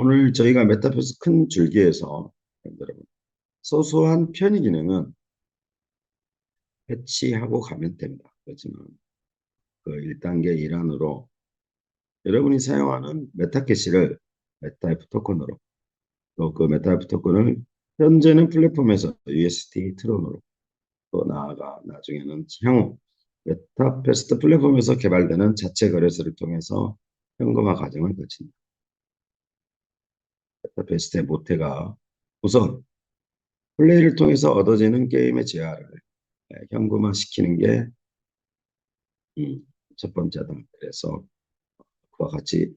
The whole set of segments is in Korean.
오늘 저희가 메타버스 큰 줄기에서 여러분 소소한 편의 기능은 패치하고 가면 됩니다. 그렇지만 그 1단계 일환으로 여러분이 사용하는 메타캐시를 메타F 토큰으로 또 그 메타F 토큰을 현재는 플랫폼에서 UST 트론으로 또 나아가 나중에는 향후 메타베스트 플랫폼에서 개발되는 자체 거래소를 통해서 현금화 과정을 거칩니다. 메타베스트의 모태가 우선 플레이를 통해서 얻어지는 게임의 재화를 현금화시키는 게 첫 번째다. 그래서 그와 같이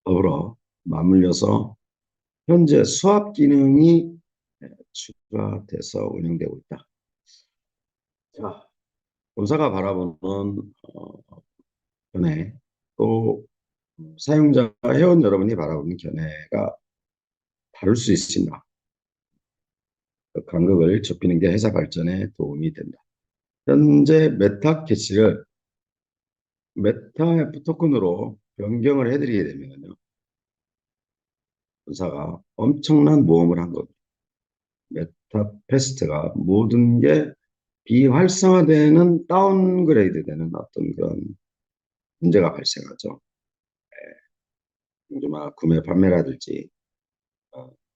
더불어 맞물려서 현재 수합 기능이 추가돼서 운영되고 있다. 자, 본사가 바라보는 견해 또 사용자 회원 여러분이 바라보는 견해가 다를 수 있습니다. 그 간극을 좁히는 게 회사 발전에 도움이 된다. 현재 메타 캐시를 메타 F 토큰으로 변경을 해드리게 되면요, 본사가 엄청난 모험을 한 겁니다. 메타페스트가 모든 게 비활성화되는 다운그레이드되는 어떤 그런 문제가 발생하죠. 정말 구매 판매라든지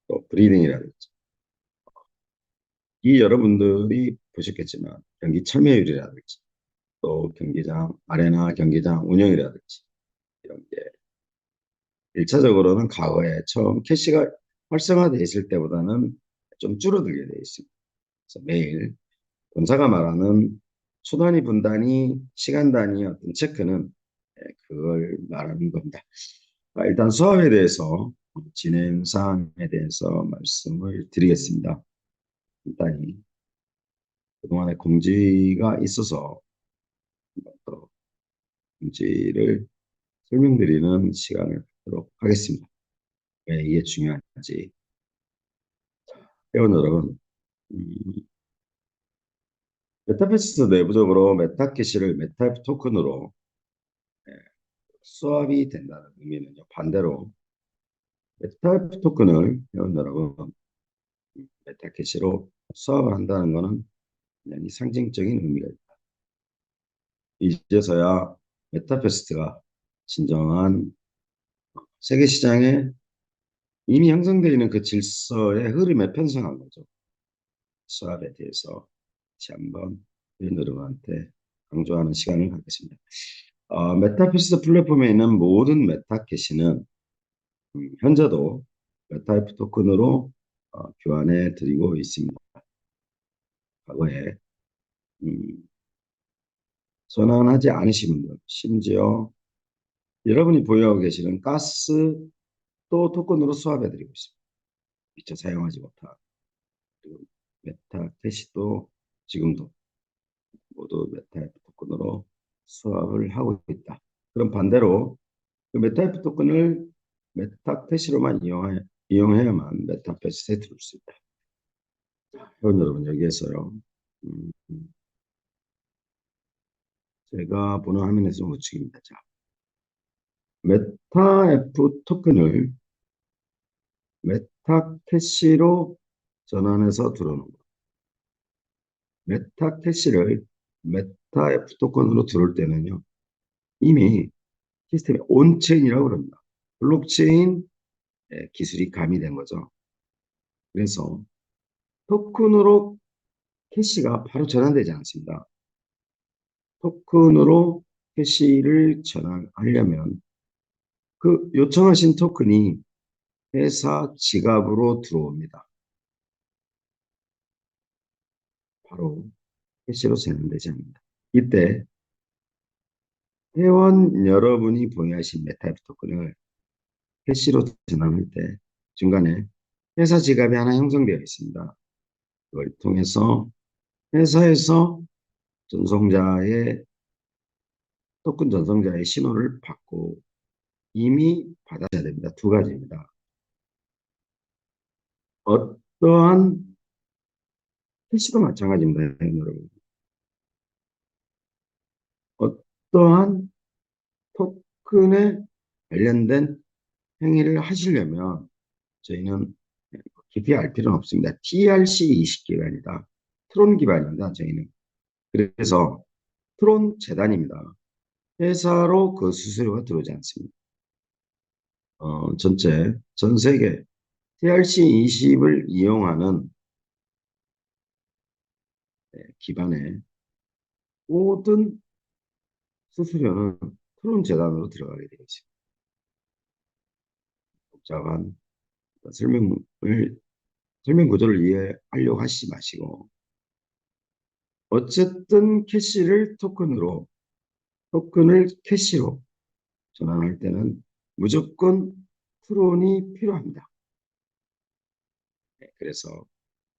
또 브리딩이라든지 이 여러분들이 보셨겠지만 경기 참여율이라든지 또 경기장 아레나 경기장 운영이라든지 이런 게 1차적으로는 과거에 처음 캐시가 활성화되어 있을 때보다는 좀 줄어들게 되어 있습니다. 그래서 매일 본사가 말하는 초 단위, 분 단위, 시간 단위 어떤 체크는 그걸 말하는 겁니다. 일단 수업에 대해서 진행 사항에 대해서 말씀을 드리겠습니다. 간단히 그동안에 공지가 있어서 또 공지를 설명드리는 시간을 갖도록 하겠습니다. 왜 이게 중요한지. 회원 여러분, 메타버스 내부적으로 메타캐시를 메타앱 토큰으로 예, 수합이 된다는 의미는요. 반대로 메타앱 토큰을 회원 여러분 메타캐시로 수합을 한다는 것은 굉장히 상징적인 의미가 있다. 이제서야 메타버스가 진정한 세계 시장에 이미 형성되어 있는 그 질서의 흐름에 편성한 거죠. 수합에 대해서 다시 한번 회원 여러분한테 강조하는 시간을 갖겠습니다. 메타버스 플랫폼에 있는 모든 메타캐시는 현재도 메타이프 토큰으로 교환해 드리고 있습니다. 과거에 전환하지 않으신 분들, 심지어 여러분이 보유하고 계시는 가스 또 토큰으로 수합해 드리고 있습니다. 미처 사용하지 못한 그리고 메타캐시도 지금도 모두 메타이프 토큰으로 수합을 하고 있다. 그럼 반대로 그 메타이프 토큰을 메타캐시로만 이용해야만 메타패스에 들을 수 있다. 회원 여러분 여기에서요. 음, 제가 보는 화면에서 우측입니다. 자, 메타F 토큰을 메타캐시로 전환해서 들어오는 것. 메타캐시를 메타F 토큰으로 들어올 때는요. 이미 시스템에 온체인이라고 그럽니다. 블록체인 기술이 가미된 거죠. 그래서 토큰으로 캐시가 바로 전환되지 않습니다. 토큰으로 캐시를 전환하려면 그 요청하신 토큰이 회사 지갑으로 들어옵니다. 바로 캐시로 전환되지 않습니다. 이때 회원 여러분이 보유하신 메타앱 토큰을 캐시로 전환할 때 중간에 회사 지갑이 하나 형성되어 있습니다. 그걸 통해서 회사에서 전송자의 토큰 전송자의 신호를 받고 이미 받아야 됩니다. 두 가지입니다. 어떠한 캐시도 마찬가지입니다, 여러분. 어떠한 토큰에 관련된 행위를 하시려면 저희는 깊이 알 필요는 없습니다. TRC 이식 기반이다. 트론 기반입니다. 저희는. 그래서 트론 재단입니다. 회사로 그 수수료가 들어오지 않습니다. 전 세계 TRC20을 이용하는 기반의 모든 수수료는 트론 재단으로 들어가게 되어 있습니다. 복잡한 설명 구조를 이해하려고 하시지 마시고 어쨌든 토큰을 캐시로 전환할 때는 무조건 트론이 필요합니다. 그래서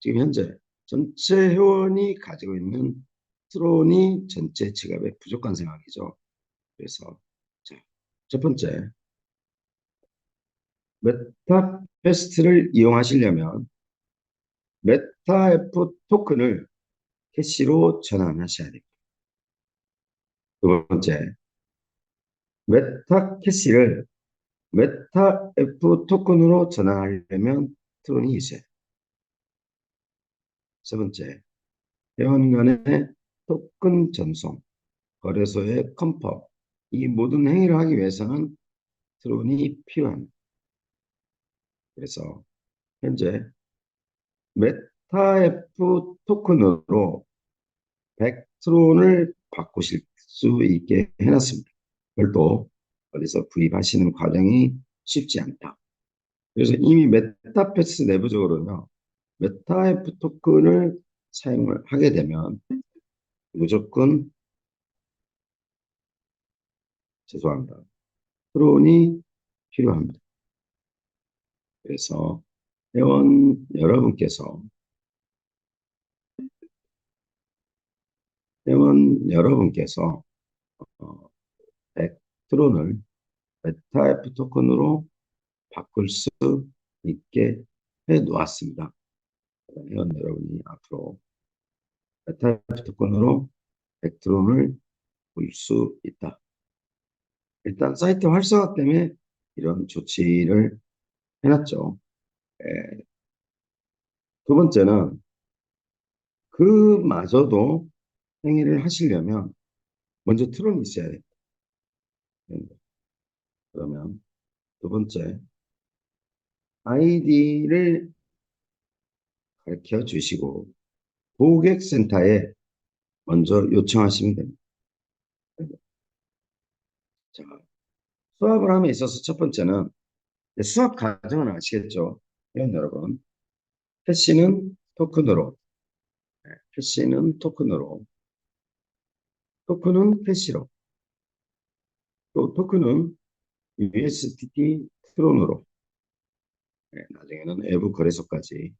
지금 현재 전체 회원이 가지고 있는 트론이 전체 지갑에 부족한 상황이죠. 그래서 자, 첫 번째, 메타패스트를 이용하시려면 메타F 토큰을 캐시로 전환하셔야 됩니다. 두 번째, 메타 캐시를 메타F 토큰으로 전환하려면 트론이 있어야 됩니다. 세 번째, 회원 간의 토큰 전송, 거래소의 컨펌, 이 모든 행위를 하기 위해서는 트론이 필요합니다. 그래서 현재 메타F 토큰으로 100트론을 바꾸실 수 있게 해놨습니다. 별도 어디서 구입하시는 과정이 쉽지 않다. 그래서 이미 메타패스 내부적으로는요, 메타F 토큰을 사용을 하게 되면 무조건 죄송합니다. 트론이 필요합니다. 그래서 회원 여러분께서 어, 100트론을 메타F 토큰으로 바꿀 수 있게 해 놓았습니다. 회원 여러분이 앞으로 메타F 토큰으로 100트론을 볼 수 있다. 일단 사이트 활성화 때문에 이런 조치를 해놨죠. 예. 두 번째는 그마저도 행위를 하시려면 먼저 트론이 있어야 됩니다. 그러면 두 번째, 아이디를 가르쳐 주시고 고객센터에 먼저 요청하시면 됩니다. 자, 수업을 함에 있어서 첫 번째는 수업 과정은 아시겠죠? 회원 여러분. 캐시는 토큰으로, 캐시는 토큰으로, 토큰은 캐시로, 또 토큰은 USDT 트론으로, 나중에는 외부 거래소까지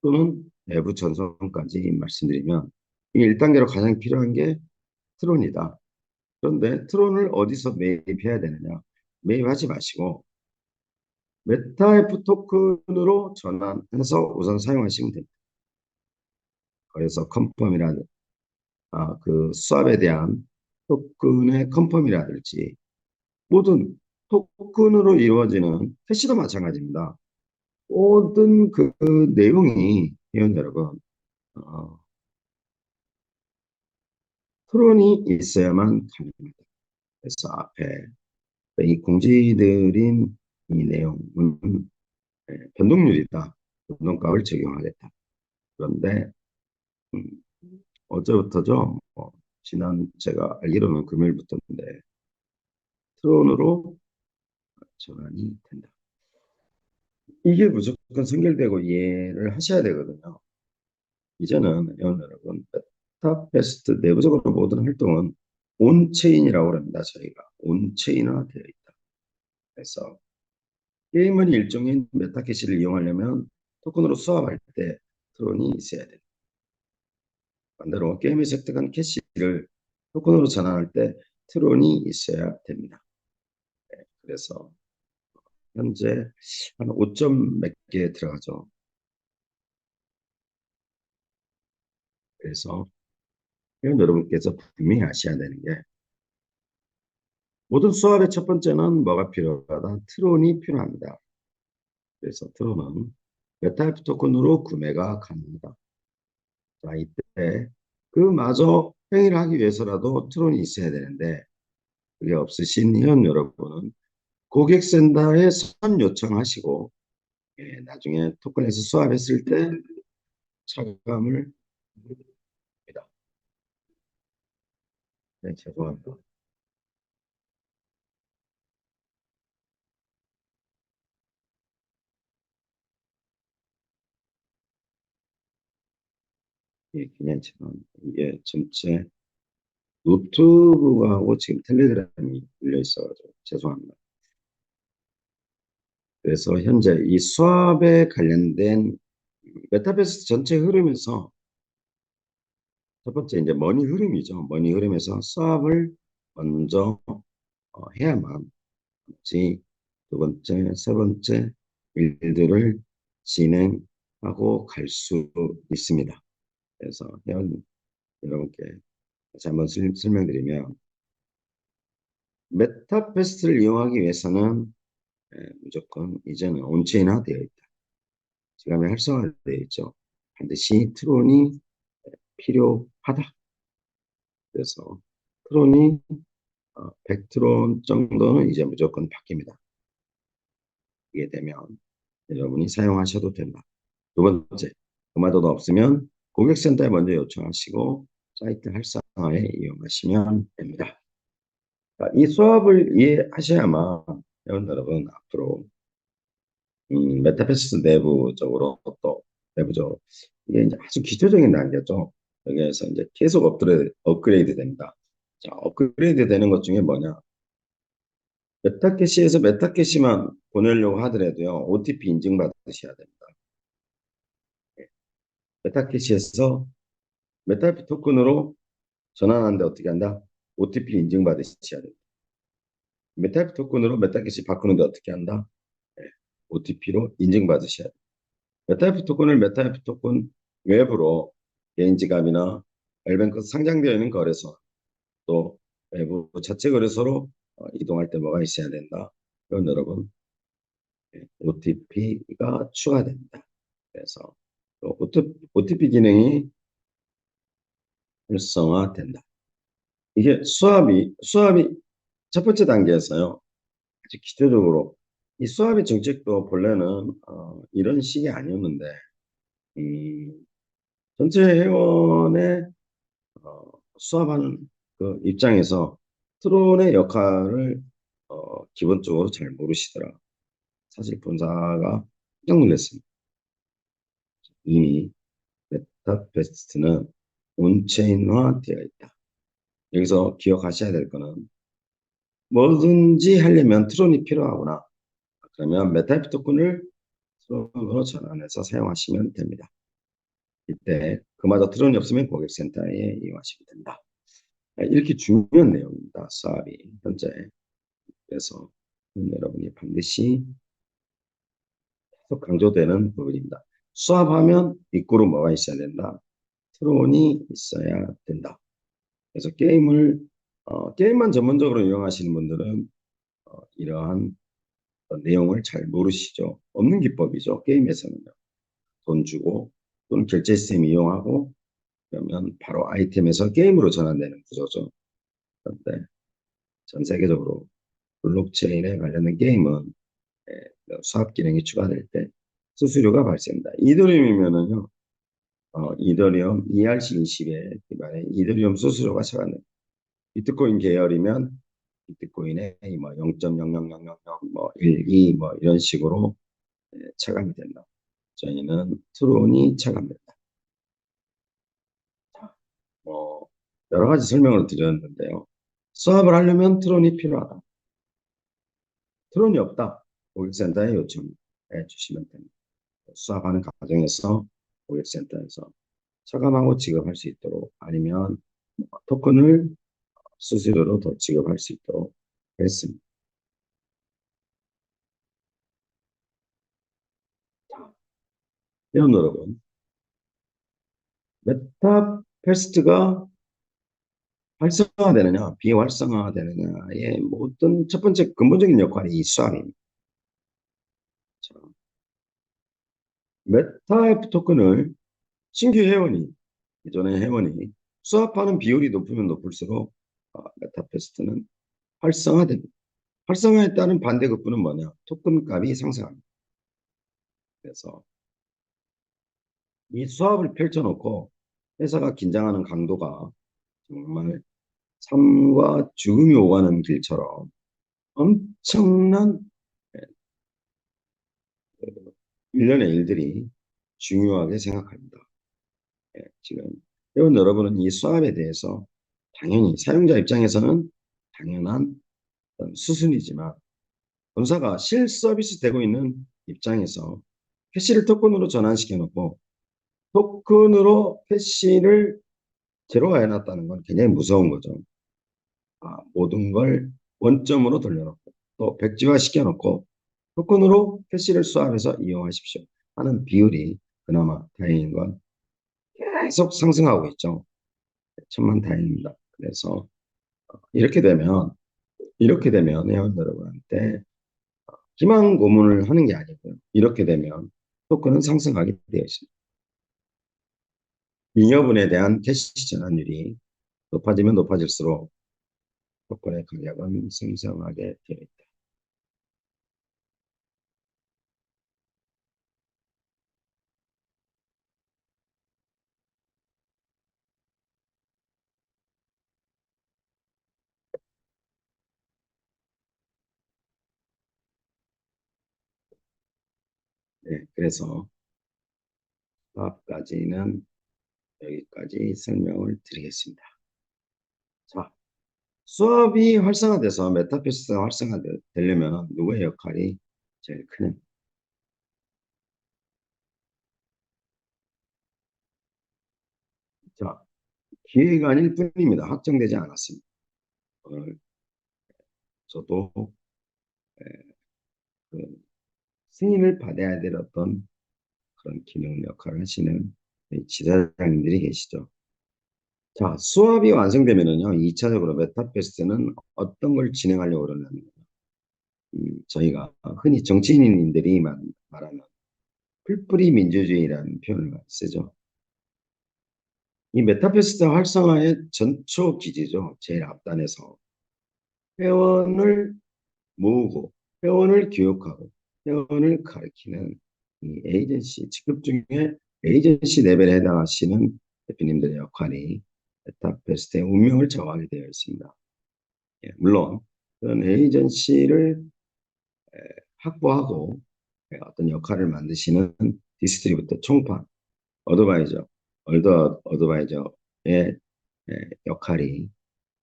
또는 내부 전송까지 말씀드리면 이게 1단계로 가장 필요한 게 트론이다. 그런데 트론을 어디서 매입해야 되느냐? 매입하지 마시고 메타F 토큰으로 전환해서 우선 사용하시면 됩니다. 그래서 컨펌이라든 그 수압에 대한 토큰의 컨펌이라든지 모든 토큰으로 이루어지는 캐시도 마찬가지입니다. 모든 그 내용이 회원 여러분 어, 토론이 있어야만 가능합니다. 그래서 앞에 이 공지드린 이 내용은 변동률이다. 변동값을 적용하겠다. 그런데 음, 어제부터죠. 지난 제가 알기로는 금요일부터인데 트론으로 전환이 된다. 이게 무조건 선결되고 이해를 하셔야 되거든요. 이제는 회원 여러분, 메타베스트 내부적으로 모든 활동은 온체인이라고 합니다. 저희가 온체인화 되어 있다. 그래서 게임은 일종의 메타캐시를 이용하려면 토큰으로 수합할 때 트론이 있어야 됩니다. 반대로 게임에서 획득한 캐시를 토큰으로 전환할 때 트론이 있어야 됩니다. 그래서 현재 한 5점 몇 개 들어가죠. 그래서 회원 여러분께서 분명히 아셔야 되는 게 모든 수압의 첫 번째는 뭐가 필요하다? 트론이 필요합니다. 그래서 트론은 메타이프 토큰으로 구매가 가능하다. 자, 이때 그마저 행위를 하기 위해서라도 트론이 있어야 되는데 그게 없으신 회원 여러분은 고객센터에 선 요청하시고 나중에 토큰에서 수합했을 때 차감을 합니다. 네, 죄송합니다. 예, 기념처럼 이게 전체 노트북하고 지금 텔레그램이 열려 있어가지고 죄송합니다. 그래서 현재 이 수압에 관련된 메타버스 전체 흐름에서 첫 번째 이제 머니 흐름이죠. 머니 흐름에서 수압을 먼저 해야만 두 번째, 세 번째 일들을 진행하고 갈 수 있습니다. 그래서 회원 여러분께 다시 한번 설명드리면 메타버스를 이용하기 위해서는 무조건 이제는 온체인화 되어 있다. 지금의 활성화되어 있죠. 반드시 트론이 필요하다. 그래서 트론이 100트론 정도는 이제 무조건 바뀝니다. 이게 되면 여러분이 사용하셔도 된다. 두 번째, 그마저도 없으면 고객센터에 먼저 요청하시고 사이트 활성화에 이용하시면 됩니다. 자, 이 수업을 이해하셔야만 회원 여러분 앞으로 메타버스 내부적으로 또 내부적으로 이게 이제 아주 기초적인 단계죠. 여기에서 이제 계속 업그레이드 됩니다. 자, 업그레이드 되는 것 중에 뭐냐? 메타캐시에서 메타캐시만 보내려고 하더라도요, OTP 인증받으셔야 됩니다. 예, 메타캐시에서 메타IP 토큰으로 전환하는데 어떻게 한다? OTP 인증받으셔야 됩니다. 메타IP 토큰으로 메타캐시 바꾸는데 어떻게 한다? OTP로 인증받으셔야 됩니다. 메타이프 토큰을 메타이프 토큰 외부로 개인 지갑이나 엘뱅크 상장되어 있는 거래소 또 외부 자체 거래소로 이동할 때 뭐가 있어야 된다. 이건 여러분 OTP가 추가됩니다. 그래서 OTP 기능이 활성화된다. 이게 수압이 첫 번째 단계에서요. 아주 기초적으로 이 수압의 정책도 본래는 이런 식이 아니었는데 전체 회원의 수합하는 그 입장에서 트론의 역할을 기본적으로 잘 모르시더라. 사실 본사가 깜짝 놀랐습니다. 이미 메타베스트는 온체인화 되어 있다. 여기서 기억하셔야 될 거는 뭐든지 하려면 트론이 필요하구나. 그러면 메타이프 토큰을 트론으로 전환해서 사용하시면 됩니다. 이때 그마저 트론이 없으면 고객센터에 이용하시면 된다. 이렇게 중요한 내용입니다. 수합이 현재. 그래서 여러분이 반드시 계속 강조되는 부분입니다. 수합하면 입구로 뭐가 있어야 된다? 트론이 있어야 된다. 그래서 게임만 전문적으로 이용하시는 분들은 이러한 내용을 잘 모르시죠. 없는 기법이죠. 게임에서는요. 돈 주고 또는 결제 시스템 이용하고 그러면 바로 아이템에서 게임으로 전환되는 구조죠. 그런데 전 세계적으로 블록체인에 관련된 게임은 수합 기능이 추가될 때 수수료가 발생합니다. 이더리움이면은요, 이더리움 ERC20에 기반의 이더리움 수수료가 차감됩니다. 비트코인 계열이면 비트코인의 뭐 0.00000 뭐 1, 2 뭐 이런 식으로 차감이 된다. 저희는 트론이 차감됩니다. 뭐 여러 가지 설명을 드렸는데요. 수합을 하려면 트론이 필요하다. 트론이 없다. 고객센터에 요청해 주시면 됩니다. 수합하는 과정에서 고객센터에서 차감하고 지급할 수 있도록 아니면 토큰을 수수료로 더 지급할 수 있도록 했습니다. 회원 여러분, 메타퀘스트가 활성화되느냐, 비활성화되느냐의 모든 첫 번째 근본적인 역할이 이 수압입니다. 자, 메타 토큰을 신규 회원이, 기존의 회원이 수합하는 비율이 높으면 높을수록 메타페스트는 활성화됩니다. 활성화에 따른 반대급부는 뭐냐? 토큰 값이 상승합니다. 그래서 이 수합을 펼쳐놓고 회사가 긴장하는 강도가 정말 삶과 죽음이 오가는 길처럼 엄청난 일련의 일들이 중요하게 생각합니다. 지금 회원 여러분은 이 수압에 대해서 당연히 사용자 입장에서는 당연한 수순이지만 본사가 실서비스 되고 있는 입장에서 캐시를 토큰으로 전환시켜 놓고 토큰으로 캐시를 제로화해놨다는 건 굉장히 무서운 거죠. 모든 걸 원점으로 돌려놓고 또 백지화 시켜놓고 토큰으로 캐시를 수합해서 이용하십시오 하는 비율이 그나마 다행인 건 계속 상승하고 있죠. 천만다행입니다. 그래서 이렇게 되면 회원 여러분한테 기만 고문을 하는 게 아니고요. 이렇게 되면 토큰은 상승하게 되어 있습니다. 잉여분에 대한 캐시 전환율이 높아지면 높아질수록 토큰의 가격은 상승하게 되어 있다. 네, 그래서 수업까지는 여기까지 설명을 드리겠습니다. 자, 수업이 활성화돼서 메타피스가 활성화되려면 누구의 역할이 제일 크냐? 자, 기회가 아닐 뿐입니다. 확정되지 않았습니다. 오늘 저도 그 승인을 받아야 될 어떤 그런 기능 역할을 하시는 지사장님들이 계시죠. 자, 수업이 완성되면은요, 2차적으로 메타페스트는 어떤 걸 진행하려고 그러냐면, 저희가 흔히 정치인들이 말하는 풀뿌리 민주주의라는 표현을 쓰죠. 이 메타페스트 활성화의 전초 기지죠. 제일 앞단에서 회원을 모으고 회원을 교육하고 회원을 가르치는 이 에이전시 직급 중에 에이전시 레벨에 해당하시는 대표님들의 역할이 메타페스트의 운명을 정하게 되어 있습니다. 물론 그런 에이전시를 확보하고 어떤 역할을 만드시는 디스트리부터 총판, 어드바이저, 어드바이저의 역할이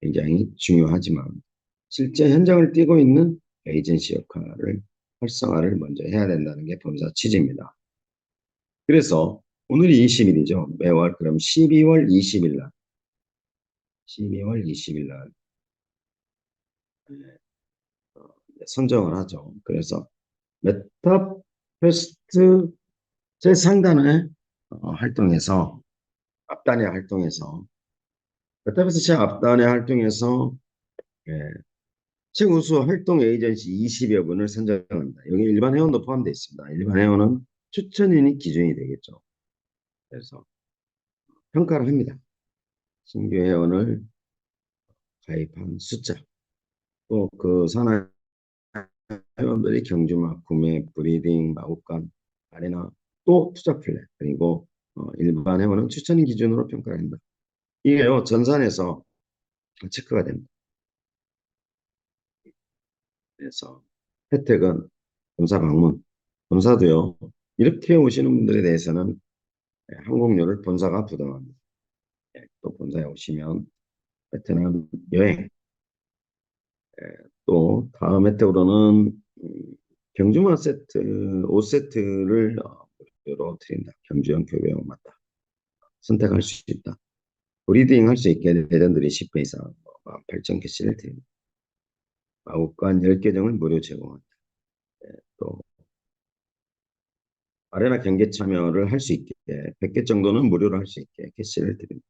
굉장히 중요하지만 실제 현장을 뛰고 있는 에이전시 역할을 활성화를 먼저 해야 된다는 게 본사 취지입니다. 그래서 오늘이 20일이죠. 매월 그럼 12월 20일 날 12월 20일 날 선정을 하죠. 그래서 메타페스트 제 상단의 활동에서 앞단의 활동에서 메타버스 제 앞단의 활동에서 예, 최우수 활동 에이전시 20여 분을 선정합니다. 여기 일반 회원도 포함되어 있습니다. 일반 회원은 추천인이 기준이 되겠죠. 그래서 평가를 합니다. 신규 회원을 가입한 숫자, 또 그 산하 회원들이 경주막, 구매, 브리딩, 마구간, 아레나, 또 투자 플랫, 그리고 일반 회원은 추천인 기준으로 평가를 합니다. 이게요, 전산에서 체크가 됩니다. 그래서 혜택은 본사 방문, 본사도요, 이렇게 오시는 분들에 대해서는 항공료를 본사가 부담합니다. 또 본사에 오시면 베트남 여행, 또 다음 혜택으로는 경주마 세트, 5세트를 무료로 드린다. 경주형 교배용 맞다. 선택할 수 있다. 브리딩 할 수 있게 레전드리 10배 이상 18,000개씩을 드립니다. 마구간 10계정을 무료 제공한다. 또 아레나 경계 참여를 할 수 있게 100개 정도는 무료로 할 수 있게 캐시를 드립니다.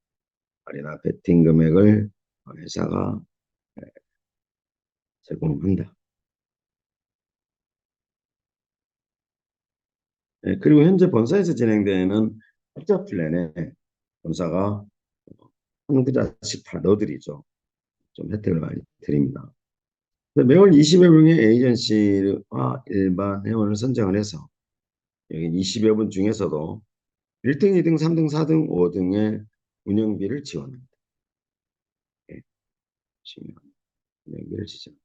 아레나 베팅 금액을 회사가 제공한다. 그리고 현재 본사에서 진행되는 학자 플랜에 본사가 한 구자씩 다 넣어드리죠. 좀 혜택을 많이 드립니다. 매월 20여 명의 에이전시와 일반 회원을 선정을 해서 여기 20여 분 중에서도 1등, 2등, 3등, 4등, 5등의 운영비를 지원합니다. 예, 운영비를 지원.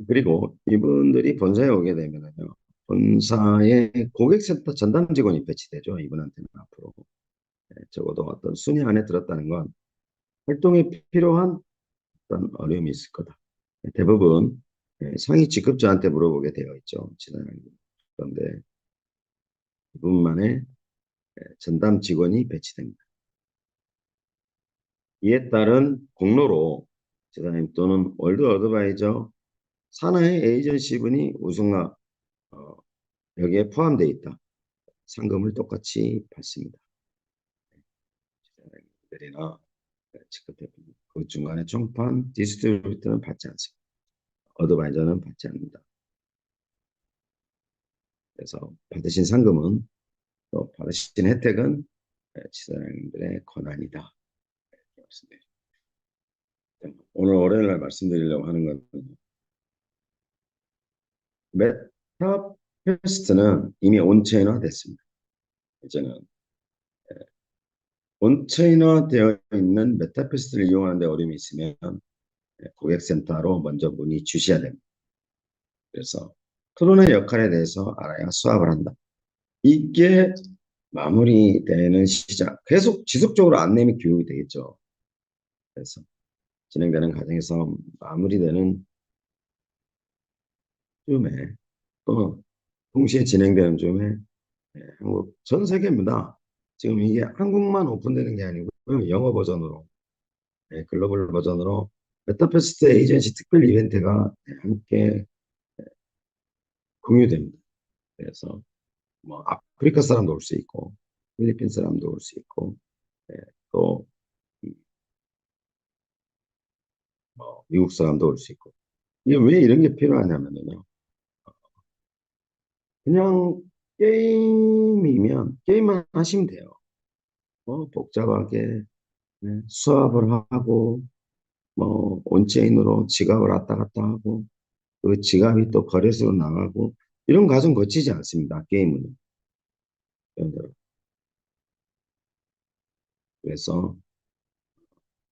그리고 이분들이 본사에 오게 되면은요, 본사에 고객센터 전담 직원이 배치되죠. 이분한테는 앞으로. 적어도 어떤 순위 안에 들었다는 건 활동에 필요한 어떤 어려움이 있을 거다. 대부분 상위 직급자한테 물어보게 되어 있죠. 그런데 이분만의 전담 직원이 배치됩니다. 이에 따른 공로로 지사님 또는 월드 어드바이저 산하의 에이전시 분이 우승하 어, 여기에 포함되어 있다. 상금을 똑같이 받습니다. 지사님들이나 직급 대표님 그 중간에 총판 디스트리뷰터는 받지 않습니다. 어드바이저는 받지 않는다. 그래서 받으신 상금은 또 받으신 혜택은 지사님들의 권한이다. 오늘 월요일 날 말씀드리려고 하는 건 메타퀘스트는 이미 온체인화 됐습니다. 이제는 온체인화 되어 있는 메타퀘스트를 이용하는 데 어려움이 있으면 고객센터로 먼저 문의 주셔야 됩니다. 그래서 크론의 역할에 대해서 알아야 수합을 한다. 이게 마무리되는 시작, 계속 지속적으로 안내및 교육이 되겠죠. 그래서 진행되는 과정에서 마무리되는 즈음에 또 동시에 진행되는 즈음에 한국 전 세계입니다. 지금 이게 한국만 오픈되는 게 아니고요. 영어 버전으로, 글로벌 버전으로 메타페스트 에이전시 특별 이벤트가 함께 공유됩니다. 그래서 뭐 아프리카 사람도 올 수 있고 필리핀 사람도 올 수 있고 또 미국 사람도 올 수 있고 이게 왜 이런 게 필요하냐면요. 그냥 게임이면 게임만 하시면 돼요. 복잡하게 수합을 하고 온체인으로 지갑을 왔다 갔다 하고 그 지갑이 또 거래소로 나가고 이런 과정 거치지 않습니다. 게임은. 그래서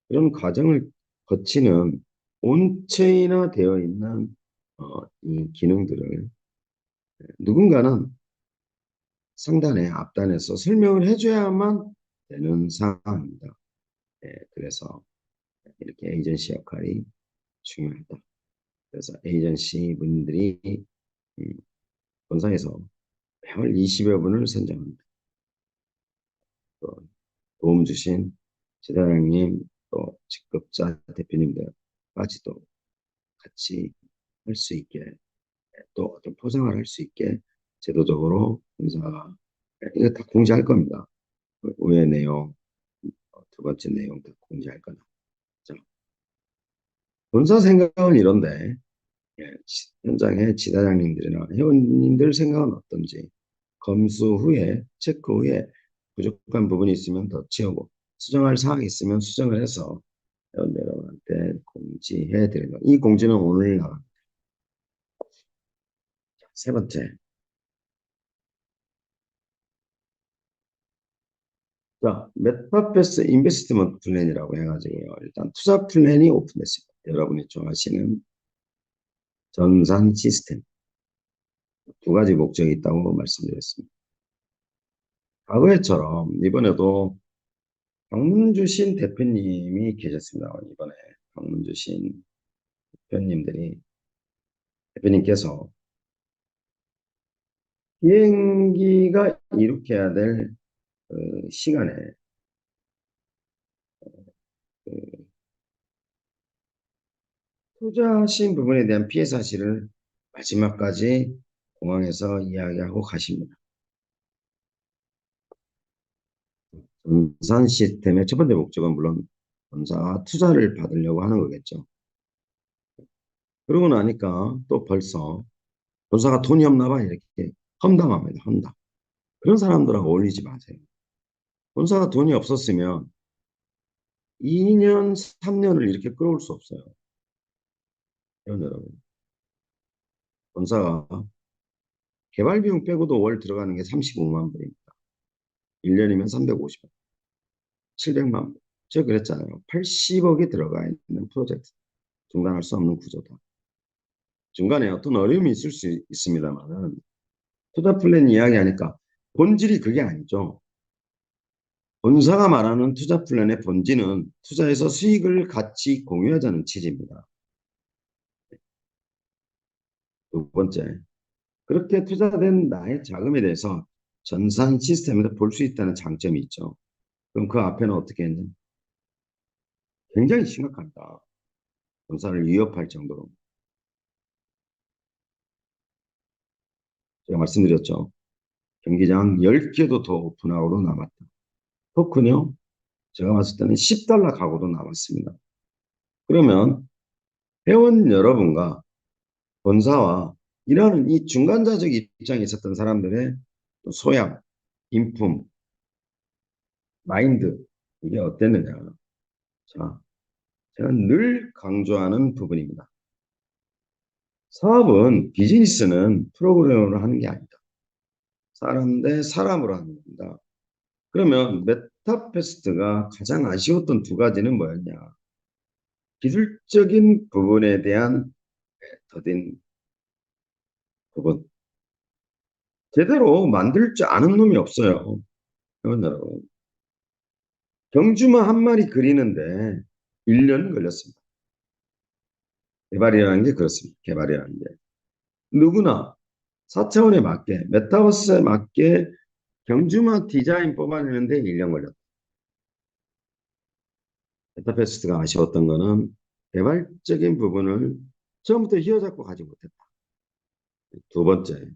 이런 과정을 거치는 온체인화 되어 있는 이 기능들을 누군가는 상단에 앞단에서 설명을 해줘야만 되는 상황입니다. 그래서 이렇게 에이전시 역할이 중요하다. 그래서 에이전시 분들이 본사에서 매월 20여 분을 선정합니다. 또 도움 주신 지사장님 또 직급자 대표님들까지도 같이 할 수 있게 또 어떤 포장을 할 수 있게 제도적으로 본사가 이거 다 공지할 겁니다. 의회 내용, 두 번째 내용 다 공지할 거다. 자, 본사 생각은 이런데 현장의 지사장님들이나 회원님들 생각은 어떤지 검수 후에 체크 후에 부족한 부분이 있으면 더 채우고 수정할 사항이 있으면 수정을 해서 여러분한테 공지해 드리는 이 공지는 오늘 나갑니다. 세 번째. 자, 메타버스 인베스트먼트 플랜이라고 해가지고요. 일단 투자 플랜이 오픈됐습니다. 여러분이 좋아하시는 전산 시스템 두 가지 목적이 있다고 말씀드렸습니다. 과거에처럼 이번에도 방문 주신 대표님이 계셨습니다. 이번에 방문 주신 대표님께서 비행기가 이룩해야 될 시간에 그 투자하신 부분에 대한 피해 사실을 마지막까지 공항에서 이야기하고 가십니다. 전산 시스템의 첫 번째 목적은 물론 본사가 투자를 받으려고 하는 거겠죠. 그러고 나니까 또 벌써 본사가 돈이 없나 봐 이렇게 험담합니다. 험담. 그런 사람들하고 어울리지 마세요. 본사가 돈이 없었으면 2년, 3년을 이렇게 끌어올 수 없어요. 여러분, 본사가 개발 비용 빼고도 월 들어가는 게 35만 불입니다. 1년이면 350원, 700만 불. 제가 그랬잖아요. 80억이 들어가 있는 프로젝트. 중단할 수 없는 구조다. 중간에 어떤 어려움이 있을 수 있습니다만 투자 플랜 이야기하니까 본질이 그게 아니죠. 본사가 말하는 투자 플랜의 본질은 투자에서 수익을 같이 공유하자는 취지입니다. 두 번째, 그렇게 투자된 나의 자금에 대해서 전산 시스템에서 볼 수 있다는 장점이 있죠. 그럼 그 앞에는 어떻게 했냐? 굉장히 심각합니다. 본사를 위협할 정도로. 제가 말씀드렸죠. 경기장 10개도 더 오픈하고도 남았다. 토큰요? 제가 봤을 때는 10달러 가고도 남았습니다. 그러면 회원 여러분과 본사와 일하는 이 중간자적 입장에 있었던 사람들의 소양, 인품, 마인드 이게 어땠느냐. 자, 제가 늘 강조하는 부분입니다. 사업은 비즈니스는 프로그램으로 하는 게 아니다. 사람 대 사람으로 하는 겁니다. 그러면 메타페스트가 가장 아쉬웠던 두 가지는 뭐였냐? 기술적인 부분에 대한 더딘 부분. 제대로 만들 줄 아는 놈이 없어요. 여러분. 경주마 한 마리 그리는데 1년 걸렸습니다. 개발이라는 게 그렇습니다. 개발이라는 게. 누구나 4차원에 맞게, 메타버스에 맞게 경주마 디자인 뽑아내는데 1년 걸렸다. 메타버스가 아쉬웠던 거는 개발적인 부분을 처음부터 휘어잡고 가지 못했다. 두 번째,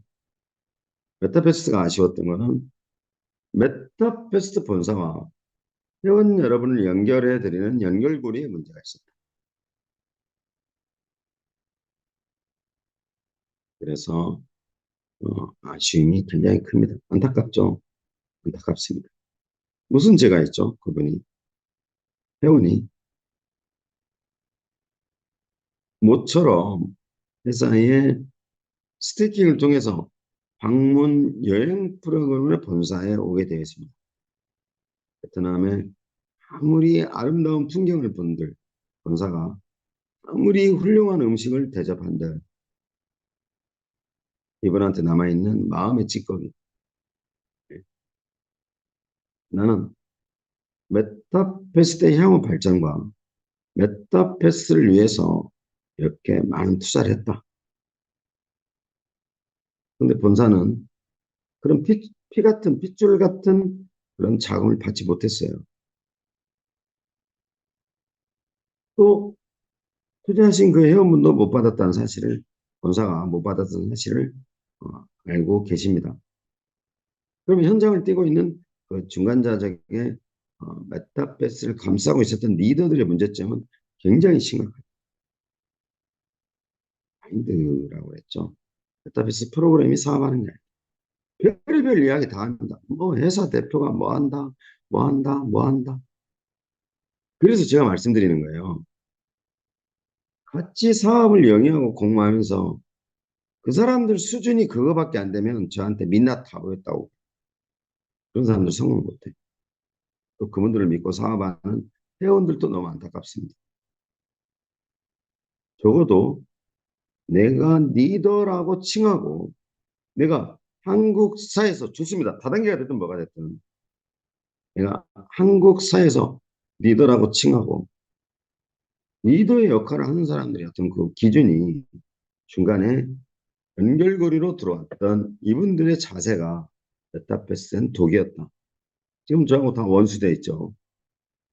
메타버스가 아쉬웠던 거는 메타버스 본사와 회원 여러분을 연결해 드리는 연결고리에 문제가 있었다. 그래서 아쉬움이 굉장히 큽니다. 안타깝죠? 안타깝습니다. 무슨 죄가 있죠? 그분이 회원이 모처럼 회사의 스태킹을 통해서 방문 여행 프로그램의 본사에 오게 되었습니다. 베트남의 아무리 아름다운 풍경을 본들 본사가 아무리 훌륭한 음식을 대접한들 이분한테 남아있는 마음의 찌꺼기. 나는 메타패스트의 향후 발전과 메타패스트를 위해서 이렇게 많은 투자를 했다. 근데 본사는 그런 피 같은 핏줄 같은 그런 자금을 받지 못했어요. 또 투자하신 그 회원분도 못 받았다는 사실을 본사가 못 받았다는 사실을 알고 계십니다. 그러면 현장을 뛰고 있는 그 중간자적의 메타버스를 감싸고 있었던 리더들의 문제점은 굉장히 심각합니다. 마인드라고 했죠. 메타버스 프로그램이 사업하는 게 아니에요. 별의별 이야기 다 합니다. 뭐 회사 대표가 뭐 한다, 뭐 한다, 뭐 한다. 그래서 제가 말씀드리는 거예요. 같이 사업을 영위하고 공모하면서 그 사람들 수준이 그거밖에 안 되면 저한테 민낯 다 보였다고. 그런 사람들 성공 못해. 또 그분들을 믿고 사업하는 회원들도 너무 안타깝습니다. 적어도 내가 리더라고 칭하고 내가 한국 사회에서 좋습니다. 다단계가 됐든 뭐가 됐든 내가 한국 사회에서 리더라고 칭하고 리더의 역할을 하는 사람들이 어떤 그 기준이 중간에 연결고리로 들어왔던 이분들의 자세가 메타버스엔 독이었다. 지금 저하고 다 원수돼 있죠.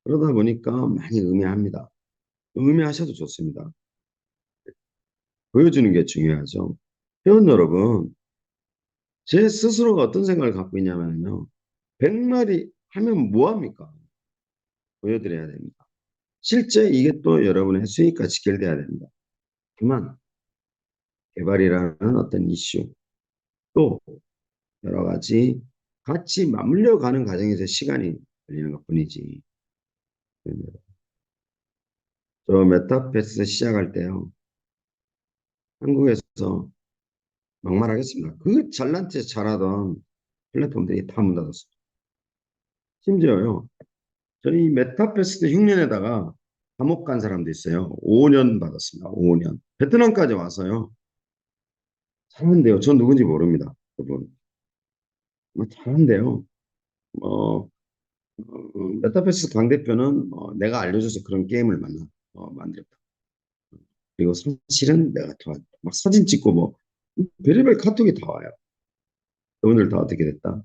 그러다 보니까 많이 의미합니다. 의미하셔도 좋습니다. 보여주는 게 중요하죠. 회원 여러분, 제 스스로가 어떤 생각을 갖고 있냐면요. 100마리, 하면 뭐합니까? 보여드려야 됩니다. 실제 이게 또 여러분의 수익과 직결돼야 됩니다. 그만 개발이라는 어떤 이슈, 또 여러 가지 같이 맞물려 가는 과정에서 시간이 걸리는 것뿐이지. 저 메타버스 시작할 때요. 한국에서 막말하겠습니다. 그 잘난 체 잘하던 플랫폼들이 다 문 닫았어요. 심지어요. 저희 메타버스 때 흉년에다가 감옥 간 사람도 있어요. 5년 받았습니다. 5년. 베트남까지 와서요. 잘한대요. 전 누군지 모릅니다. 그분. 뭐 잘한대요. 어, 메타버스 강 대표는 내가 알려줘서 그런 게임을 만들었다. 그리고 사실은 내가 도왔다. 막 사진 찍고 뭐 별의별 카톡이 다 와요. 오늘 다 어떻게 됐다?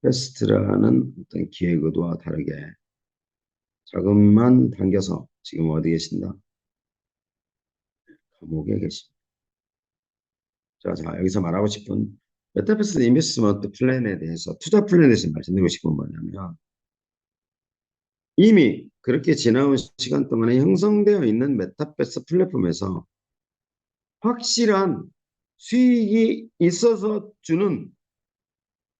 메타페스트라는 어떤 기획 의도와 다르게 자금만 당겨서 지금 어디 계신다? 감옥에 계십니다. 자, 여기서 말하고 싶은 메타버스 인베스트먼트 플랜에 대해서 투자 플랜에 대해서 말씀드리고 싶은 건 뭐냐면 이미 그렇게 지나온 시간 동안에 형성되어 있는 메타버스 플랫폼에서 확실한 수익이 있어서 주는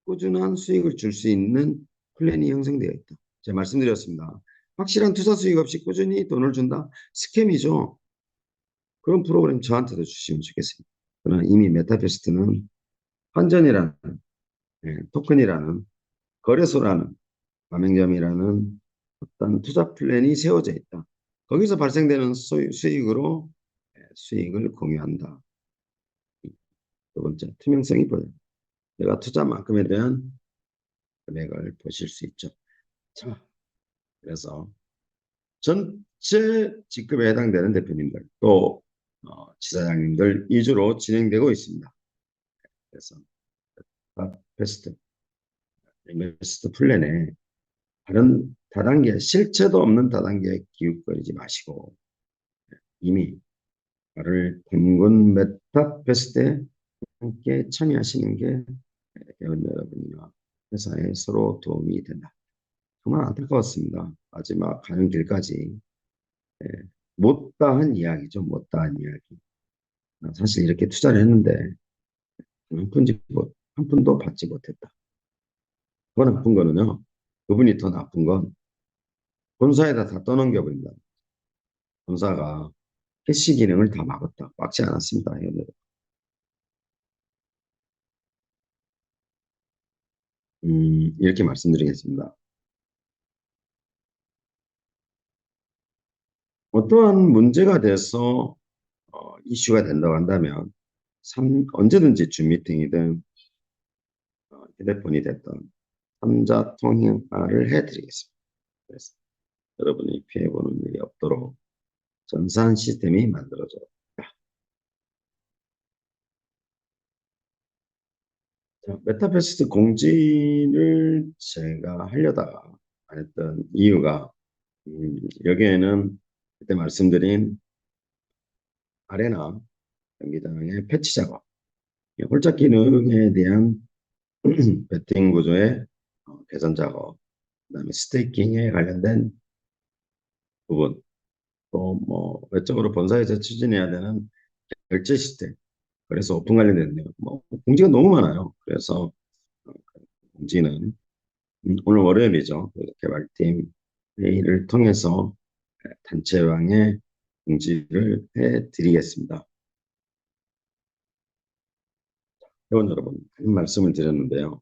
꾸준한 수익을 줄 수 있는 플랜이 형성되어 있다. 제가 말씀드렸습니다. 확실한 투자 수익 없이 꾸준히 돈을 준다? 스캠이죠. 그런 프로그램 저한테도 주시면 좋겠습니다. 그러나 이미 메타버스는 환전이라는 토큰이라는 거래소라는 가맹점이라는 어떤 투자 플랜이 세워져 있다. 거기서 발생되는 수익으로 수익을 공유한다. 두 번째, 투명성이 보여요. 내가 투자만큼에 대한 금액을 보실 수 있죠. 자, 그래서 전체 직급에 해당되는 대표님들 또 지사장님들 위주로 진행되고 있습니다. 그래서 베스트, 베스트 플랜에 다른 다단계, 실체도 없는 다단계에 기웃거리지 마시고 이미 나를 담근 메타베스트에 함께 참여하시는 게 회원 여러분과 회사에 서로 도움이 된다. 정말 안타까웠습니다. 마지막 가는 길까지 예, 못다한 이야기죠. 못다한 이야기. 사실 이렇게 투자를 했는데 한 푼도 받지 못했다. 더 나쁜 거는요. 그분이 더 나쁜 건 본사에다 다 떠넘겨 버린다. 본사가 캐시 기능을 다 막았다. 막지 않았습니다. 이렇게 말씀드리겠습니다. 어떠한 문제가 돼서 이슈가 된다고 한다면 언제든지 줌 미팅이든 휴대폰이 됐던 3자 통화를 해드리겠습니다. 그래서 여러분이 피해보는 일이 없도록 전산 시스템이 만들어져 있다. 자, 메타버스 공지를 제가 하려다가 안 했던 이유가 여기에는 그때 말씀드린 아레나 경기장의 패치 작업, 홀짝 기능에 대한 배팅 구조의 개선 작업, 그다음에 스테이킹에 관련된 부분, 또 뭐 외적으로 본사에서 추진해야 되는 결제 시스템, 그래서 오픈 관련된 내용, 뭐 공지가 너무 많아요. 그래서 공지는 오늘 월요일이죠. 개발팀 회의를 통해서 단체방에 공지를 해드리겠습니다. 회원 여러분, 한 말씀을 드렸는데요.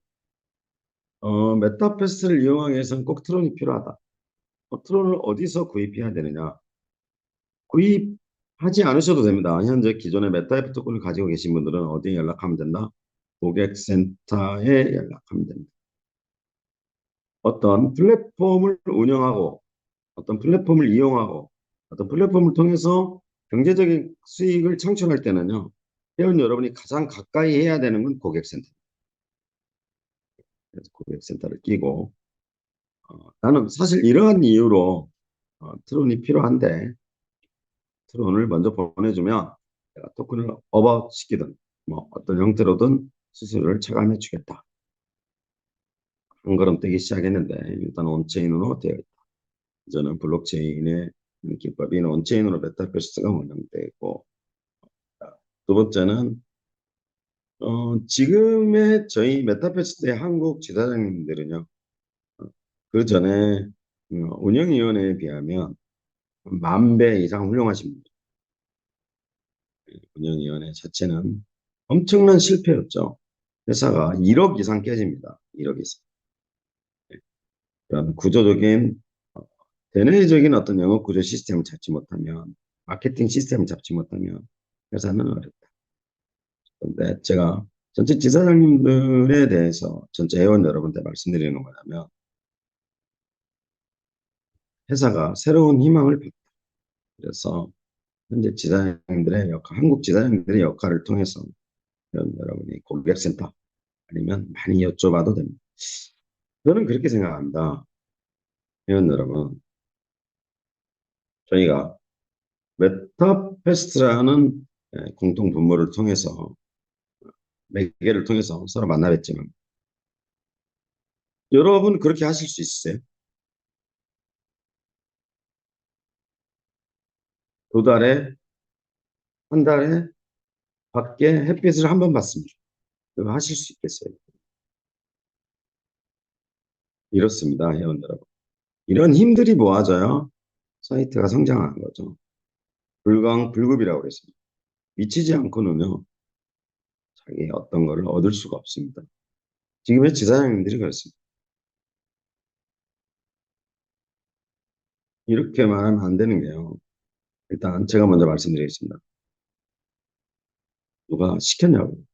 메타버스를 이용하기 위해서는 꼭 트론이 필요하다. 트론을 어디서 구입해야 되느냐? 구입하지 않으셔도 됩니다. 현재 기존의 메타앱 토큰을 가지고 계신 분들은 어디에 연락하면 된다? 고객센터에 연락하면 됩니다. 어떤 플랫폼을 운영하고 어떤 플랫폼을 이용하고 어떤 플랫폼을 통해서 경제적인 수익을 창출할 때는요. 회원 여러분이 가장 가까이 해야 되는 건 고객센터. 그래서 고객센터를 끼고 나는 사실 이러한 이유로 트론이 필요한데 트론을 먼저 보내주면 내가 토큰을 업어시키든 뭐 어떤 형태로든 수수료를 차감해 주겠다. 한 걸음 떼기 시작했는데 일단 온체인으로 되어 있다. 저는 블록체인의 기법인 온체인으로 메타버스가 운영되고 있고, 두 번째는 지금의 저희 메타버스의 한국 지사장님들은요, 그 전에 운영위원회에 비하면 10,000배 이상 훌륭하신 분들. 운영위원회 자체는 엄청난 실패였죠. 회사가 1억 이상 깨집니다. 1억 이상. 그런 구조적인 대내적인 어떤 영업 구조 시스템을 잡지 못하면, 마케팅 시스템을 잡지 못하면 회사는 어렵다. 그런데 제가 전체 지사장님들에 대해서 전체 회원 여러분들 말씀드리는 거냐면, 회사가 새로운 희망을 받다. 그래서 현재 지사장님들의 역할, 한국 지사장님들의 역할을 통해서 여러분이 고객센터 아니면 많이 여쭤봐도 됩니다. 저는 그렇게 생각합니다. 회원 여러분, 저희가 메타페스트라는 공통 분모를 통해서, 매개를 통해서 서로 만나 뵀지만, 여러분 그렇게 하실 수 있으세요? 두 달에, 한 달에 밖에 햇빛을 한 번 봤습니다. 그거 하실 수 있겠어요? 이렇습니다, 회원 여러분. 이런 힘들이 모아져야 사이트가 성장하는 거죠. 불급이라고 그랬습니다. 미치지 않고는요, 자기 어떤 거를 얻을 수가 없습니다. 지금의 지사장님들이 그렇습니다. 이렇게 말하면 안 되는 게요. 일단 제가 먼저 말씀드리겠습니다. 누가 시켰냐고.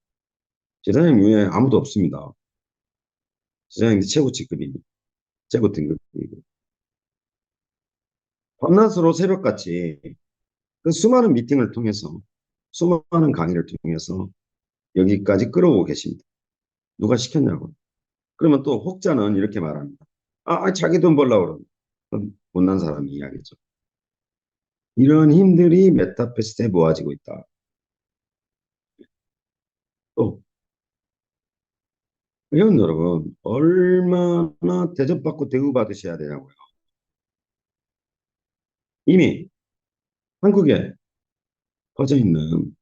지사장님 위에 아무도 없습니다. 지사장님 최고 직급입니다. 최고 등급이고. 밤낮으로 새벽같이 그 수많은 미팅을 통해서, 수많은 강의를 통해서 여기까지 끌어오고 계십니다. 누가 시켰냐고. 그러면 또 혹자는 이렇게 말합니다. 자기 돈 벌려고 그러는 못난 사람이 이야기죠. 이런 힘들이 메타버스에 모아지고 있다. 또 회원 여러분, 얼마나 대접받고 대우받으셔야 되냐고요. 이미 한국에 퍼져 있는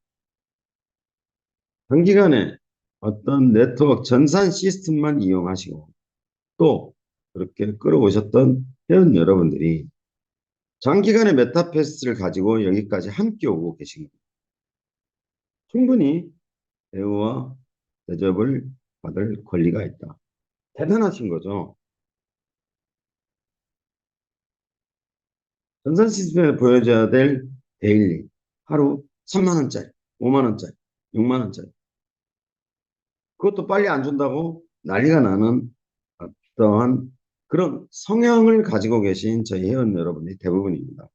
단기간에 어떤 네트워크 전산 시스템만 이용하시고, 또 그렇게 끌어오셨던 회원 여러분들이 장기간의 메타버스를 가지고 여기까지 함께 오고 계신 겁니다. 충분히 대우와 대접을 받을 권리가 있다. 대단하신 거죠. 전산 시스템에 보여줘야 될 데일리, 하루 3만 원짜리, 5만 원짜리, 6만 원짜리. 그것도 빨리 안 준다고 난리가 나는 어떠한 그런 성향을 가지고 계신 저희 회원 여러분이 대부분입니다.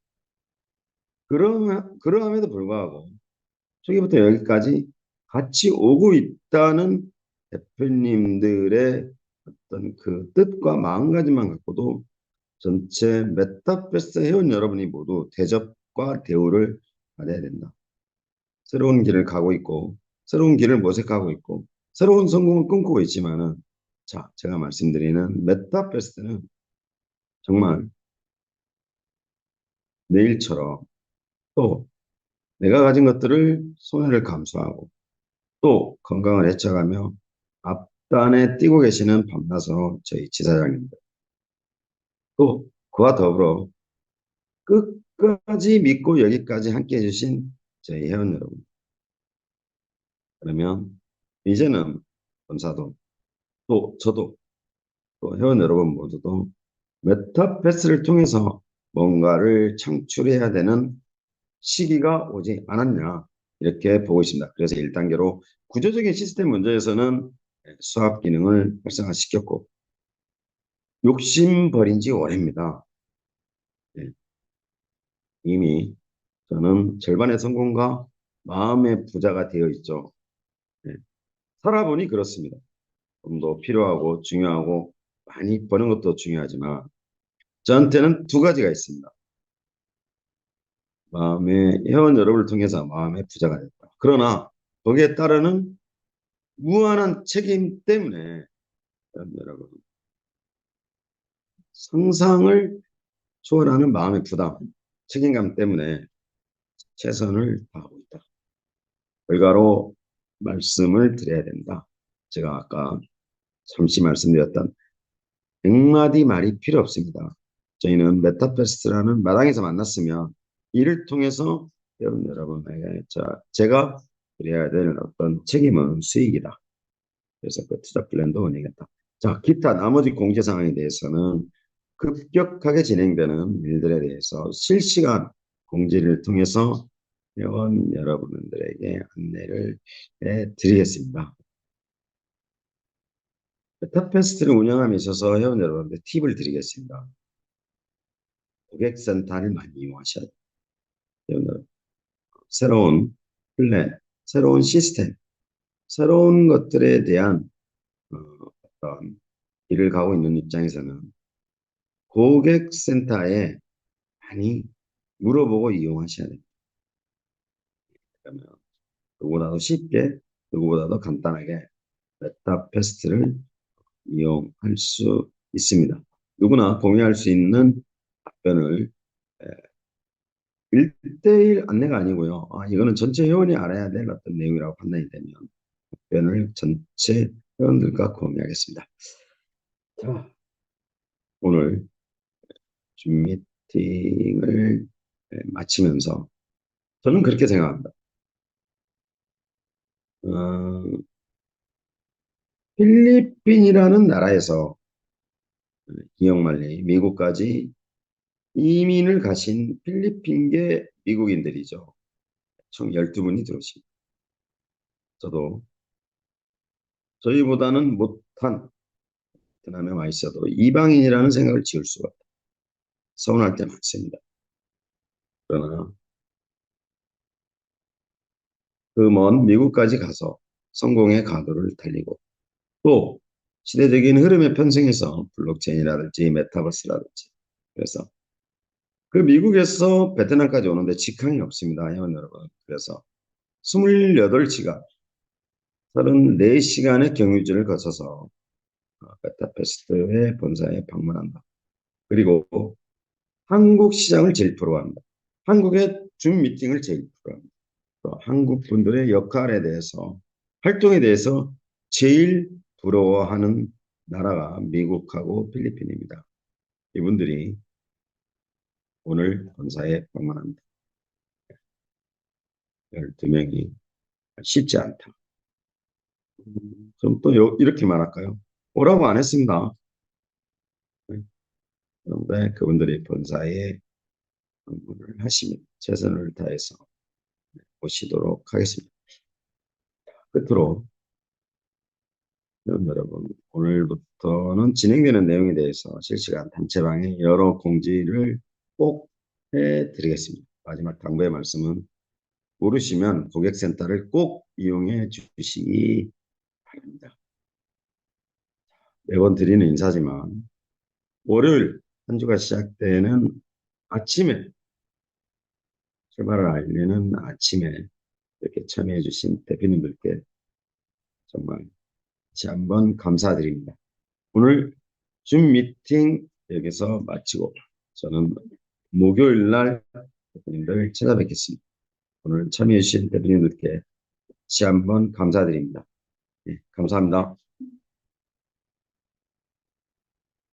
그러함에도 불구하고 초기부터 여기까지 같이 오고 있다는 대표님들의 어떤 그 뜻과 마음가짐만 갖고도 전체 메타버스 회원 여러분이 모두 대접과 대우를 받아야 된다. 새로운 길을 가고 있고, 새로운 길을 모색하고 있고, 새로운 성공을 꿈꾸고 있지만은, 자, 제가 말씀드리는 메타버스는 정말 내일처럼 또 내가 가진 것들을 손해를 감수하고 또 건강을 해쳐가며 앞단에 뛰고 계시는 밤낮으로 저희 지사장님들, 또 그와 더불어 끝까지 믿고 여기까지 함께 해주신 저희 회원 여러분. 그러면 이제는 본사도, 또 저도, 또 회원 여러분 모두도 메타버스를 통해서 뭔가를 창출해야 되는 시기가 오지 않았냐, 이렇게 보고 있습니다. 그래서 1단계로 구조적인 시스템 문제에서는 수합 기능을 활성화시켰고, 욕심 버린 지 오래입니다. 네, 이미 저는 절반의 성공과 마음의 부자가 되어 있죠. 네, 살아보니 그렇습니다. 돈도 필요하고 중요하고 많이 버는 것도 중요하지만 저한테는 두 가지가 있습니다. 마음의 회원 여러분을 통해서 마음의 부자가 됐다. 그러나 거기에 따르는 무한한 책임 때문에 여러분 상상을 초월하는 마음의 부담, 책임감 때문에 최선을 다하고 있다. 결과로 말씀을 드려야 된다. 제가 아까 잠시 말씀드렸던 100마디 말이 필요 없습니다. 저희는 메타페스트라는 마당에서 만났으면 이를 통해서 여러분에게 제가 드려야 될 어떤 책임은 수익이다. 그래서 그 투자 플랜도 운영했다. 자, 기타 나머지 공제 상황에 대해서는 급격하게 진행되는 일들에 대해서 실시간 공지를 통해서 회원 여러분들에게 안내를 해드리겠습니다. 메타페스트를 운영함에 있어서 회원 여러분들 팁을 드리겠습니다. 고객센터를 많이 이용하셔야 돼요. 새로운 플랜, 새로운 시스템, 새로운 것들에 대한 어떤 길을 가고 있는 입장에서는 고객센터에 많이 물어보고 이용하셔야 됩니다. 그러면 누구보다도 쉽게, 누구보다도 간단하게 메타페스트를 이용할 수 있습니다. 누구나 공유할 수 있는 답변을 1대1 안내가 아니고요. 이거는 전체 회원이 알아야 될 어떤 내용이라고 판단이 되면 답변을 전체 회원들과 공유하겠습니다. 자, 오늘 줌 미팅을 마치면서 저는 그렇게 생각합니다. 어, 필리핀이라는 나라에서 기억말리 미국까지 이민을 가신 필리핀계 미국인들이죠. 총 12분이 들어오십니다. 저도 저희보다는 못한 베트남에 와 있어도 이방인이라는 생각을 지울 수가 없다. 서운할 때 많습니다. 그러나 그 먼 미국까지 가서 성공의 가도를 달리고 또 시대적인 흐름에 편승해서 블록체인이라든지 메타버스라든지 그래서 그 미국에서 베트남까지 오는데 직항이 없습니다. 회원 여러분. 그래서 28시간 34시간의 경유지를 거쳐서 메타페스트의 본사에 방문한다. 그리고 한국 시장을 제일 부러워합니다. 한국의 줌 미팅을 제일 부러워합니다. 또 한국 분들의 역할에 대해서 활동에 대해서 제일 부러워하는 나라가 미국하고 필리핀입니다. 이분들이 오늘 본사에 방문합니다. 12명이 쉽지 않다. 그럼 또 이렇게 말할까요? 오라고 안 했습니다. 그런데 그분들이 본사에 방문을 하시면 최선을 다해서 보시도록 하겠습니다. 끝으로 여러분, 오늘부터는 진행되는 내용에 대해서 실시간 단체방에 여러 공지를 꼭 해드리겠습니다. 마지막 당부의 말씀은 모르시면 고객센터를 꼭 이용해 주시기 바랍니다. 매번 드리는 인사지만 월요일 한 주가 시작되는 아침에 출발을 알리는 아침에 이렇게 참여해 주신 대표님들께 정말 다시 한번 감사드립니다. 오늘 줌 미팅 여기서 마치고 저는 목요일 날 대표님들 찾아뵙겠습니다. 오늘 참여해 주신 대표님들께 다시 한번 감사드립니다. 네, 감사합니다.